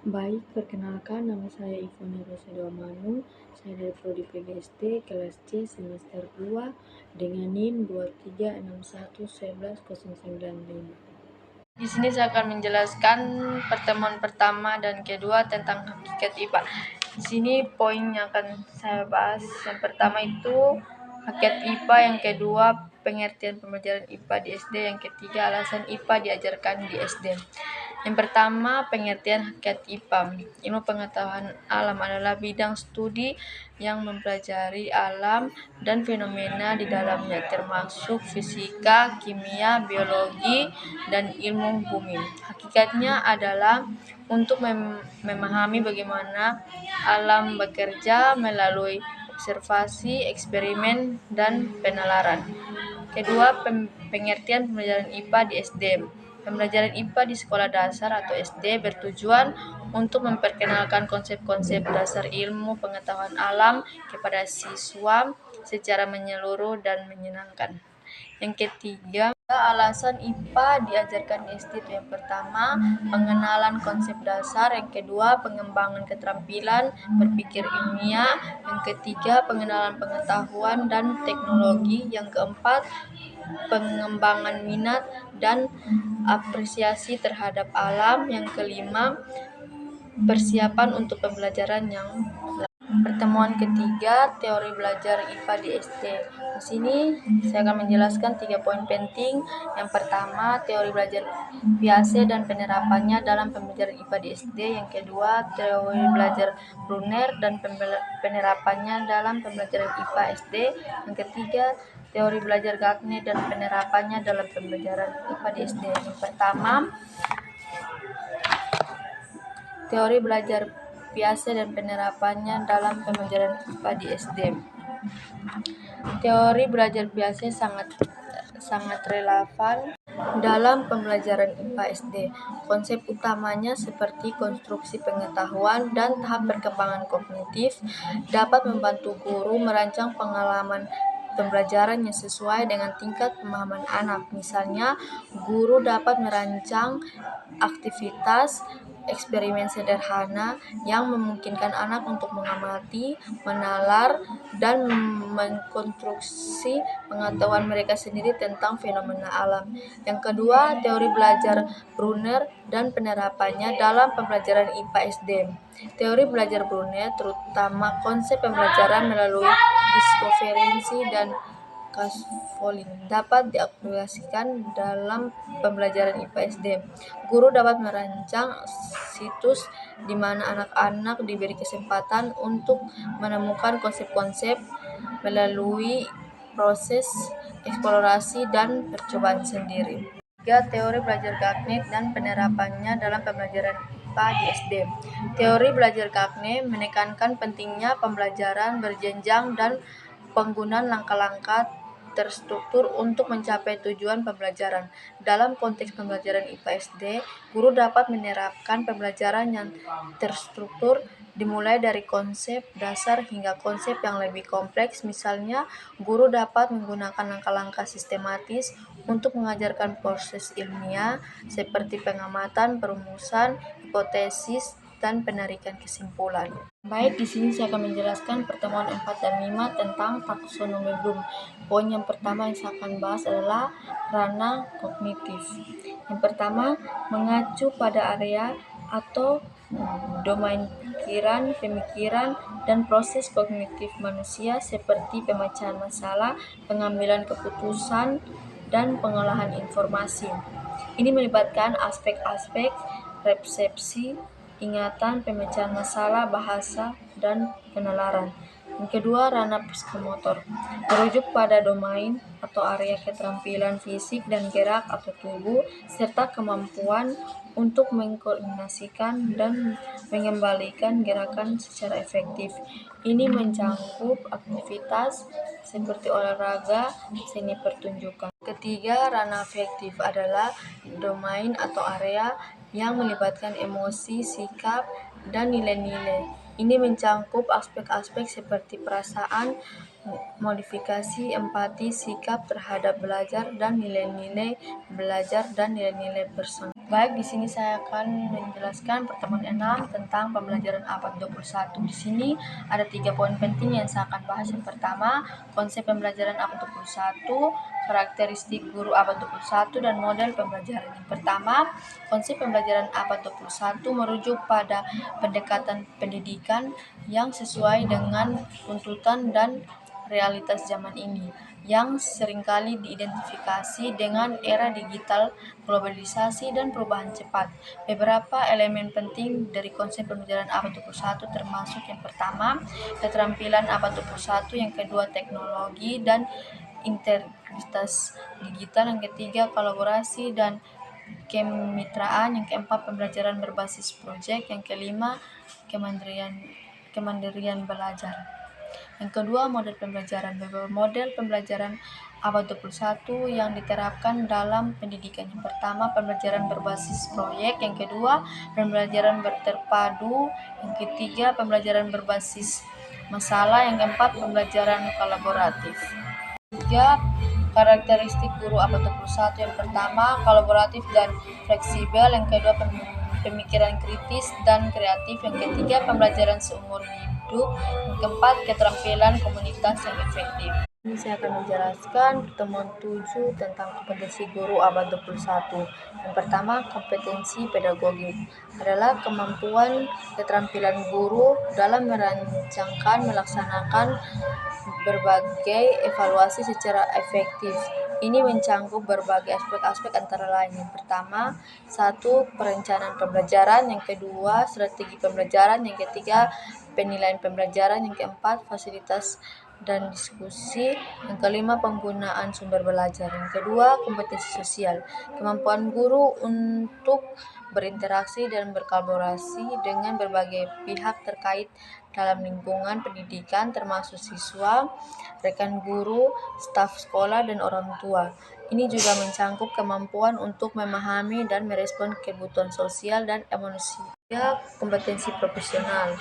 Baik, perkenalkan nama saya Ivona Rosario Manu. Saya dari Prodi PGSD kelas C semester 2 dengan NIM 23611195. Di sini saya akan menjelaskan pertemuan pertama dan kedua tentang hakikat IPA. Di sini poin yang akan saya bahas. Yang pertama itu hakikat IPA, yang kedua pengertian pembelajaran IPA di SD, yang ketiga alasan IPA diajarkan di SD. Yang pertama, pengertian hakikat IPA. Ilmu pengetahuan alam adalah bidang studi yang mempelajari alam dan fenomena di dalamnya, termasuk fisika, kimia, biologi, dan ilmu bumi. Hakikatnya adalah untuk memahami bagaimana alam bekerja melalui observasi, eksperimen, dan penalaran. Kedua, pengertian pembelajaran IPA di SD. Pembelajaran IPA di sekolah dasar atau SD bertujuan untuk memperkenalkan konsep-konsep dasar ilmu pengetahuan alam kepada siswa secara menyeluruh dan menyenangkan. Yang ketiga, alasan IPA diajarkan di SD itu yang pertama, pengenalan konsep dasar, yang kedua, pengembangan keterampilan berpikir ilmiah, yang ketiga, pengenalan pengetahuan dan teknologi, yang keempat, pengembangan minat dan apresiasi terhadap alam, yang kelima, persiapan untuk pembelajaran yang pertemuan ketiga, teori belajar IPA di SD. Di sini saya akan menjelaskan 3 poin penting. Yang pertama, teori belajar biasa dan penerapannya dalam pembelajaran IPA di SD. Yang kedua, teori belajar Brunner dan penerapannya dalam pembelajaran IPA SD. Yang ketiga, teori belajar Gagne dan penerapannya dalam pembelajaran IPA di SD. Yang pertama, teori belajar biasa dan penerapannya dalam pembelajaran IPA di SD. Teori belajar biasa sangat relevan dalam pembelajaran IPA SD. Konsep utamanya seperti konstruksi pengetahuan dan tahap perkembangan kognitif dapat membantu guru merancang pengalaman pembelajaran yang sesuai dengan tingkat pemahaman anak. Misalnya, guru dapat merancang aktivitas eksperimen sederhana yang memungkinkan anak untuk mengamati, menalar, dan mengkonstruksi pengetahuan mereka sendiri tentang fenomena alam. Yang kedua, teori belajar Brunner dan penerapannya dalam pembelajaran IPA SD. Teori belajar Brunner terutama konsep pembelajaran melalui diskoferensi dan scaffolding dapat diaplikasikan dalam pembelajaran IPA SD. Guru dapat merancang situs di mana anak-anak diberi kesempatan untuk menemukan konsep-konsep melalui proses eksplorasi dan percobaan sendiri. Tiga, teori belajar Gagne dan penerapannya dalam pembelajaran IPA di SD. Teori belajar Gagne menekankan pentingnya pembelajaran berjenjang dan penggunaan langkah-langkah terstruktur untuk mencapai tujuan pembelajaran. Dalam konteks pembelajaran IPA SD, guru dapat menerapkan pembelajaran yang terstruktur dimulai dari konsep dasar hingga konsep yang lebih kompleks. Misalnya, guru dapat menggunakan langkah-langkah sistematis untuk mengajarkan proses ilmiah seperti pengamatan, perumusan, hipotesis, dan penarikan kesimpulan. Baik, di sini saya akan menjelaskan pertemuan 4 dan 5 tentang taksonomi Bloom. Poin yang pertama yang saya akan bahas adalah ranah kognitif. Yang pertama, mengacu pada area atau domain pikiran, pemikiran, dan proses kognitif manusia seperti pemecahan masalah, pengambilan keputusan, dan pengolahan informasi. Ini melibatkan aspek-aspek resepsi, ingatan, pemecahan masalah, bahasa, dan penalaran. Yang kedua, ranah psikomotor, merujuk pada domain atau area keterampilan fisik dan gerak atau tubuh, serta kemampuan untuk mengkoordinasikan dan mengembalikan gerakan secara efektif. Ini mencakup aktivitas seperti olahraga, seni pertunjukan. Ketiga, ranah afektif adalah domain atau area yang melibatkan emosi, sikap, dan nilai-nilai. Ini mencakup aspek-aspek seperti perasaan, modifikasi empati, sikap terhadap belajar, dan nilai-nilai belajar dan nilai-nilai personal. Baik, di sini saya akan menjelaskan pertemuan 6 tentang pembelajaran abad 21. Di sini ada 3 poin penting yang saya akan bahas. Yang pertama, konsep pembelajaran abad 21, karakteristik guru abad 21, dan model pembelajaran. Yang pertama, konsep pembelajaran abad 21 merujuk pada pendekatan pendidikan yang sesuai dengan tuntutan dan realitas zaman ini, yang seringkali diidentifikasi dengan era digital, globalisasi, dan perubahan cepat. Beberapa elemen penting dari konsep pembelajaran abad 21 termasuk yang pertama, keterampilan abad 21, yang kedua, teknologi dan integritas digital, yang ketiga, kolaborasi dan kemitraan, yang keempat, pembelajaran berbasis proyek, yang kelima, kemandirian belajar. Yang kedua, model pembelajaran. Beberapa model pembelajaran abad 21 yang diterapkan dalam pendidikan. Yang pertama, pembelajaran berbasis proyek. Yang kedua, pembelajaran terpadu. Yang ketiga, pembelajaran berbasis masalah. Yang keempat, pembelajaran kolaboratif. Tiga, karakteristik guru abad 21. Yang pertama, kolaboratif dan fleksibel. Yang kedua, pemikiran kritis dan kreatif. Yang ketiga, pembelajaran seumur hidup. Yang keempat, keterampilan komunitas yang efektif. Ini saya akan menjelaskan pertemuan 7 tentang kompetensi guru abad 21. Yang pertama, kompetensi pedagogik adalah kemampuan keterampilan guru dalam merancangkan, melaksanakan berbagai evaluasi secara efektif. Ini mencangkup berbagai aspek-aspek antara lain. Yang pertama, 1. Perencanaan pembelajaran. Yang kedua, strategi pembelajaran. Yang ketiga, penilaian pembelajaran. Yang keempat, fasilitas dan diskusi. Yang kelima, penggunaan sumber belajar. Yang kedua, kompetensi sosial, kemampuan guru untuk berinteraksi dan berkolaborasi dengan berbagai pihak terkait dalam lingkungan pendidikan, termasuk siswa, rekan guru, staf sekolah, dan orang tua. Ini juga mencangkup kemampuan untuk memahami dan merespon kebutuhan sosial dan emosi. Kompetensi profesional.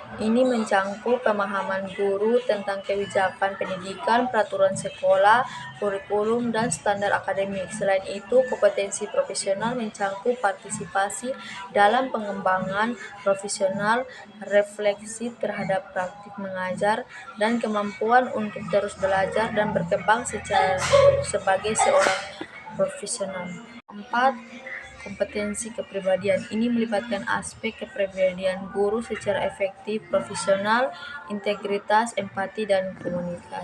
Ini mencangkup pemahaman guru tentang kebijakan pendidikan, peraturan sekolah, kurikulum, dan standar akademik. Selain itu, kompetensi profesional mencangkup partisipasi dalam pengembangan profesional, refleksi terhadap praktik mengajar, dan kemampuan untuk terus belajar dan berkembang sebagai seorang profesional. 4. Kompetensi kepribadian. Ini melibatkan aspek kepribadian guru secara efektif, profesional, integritas, empati, dan komunikasi.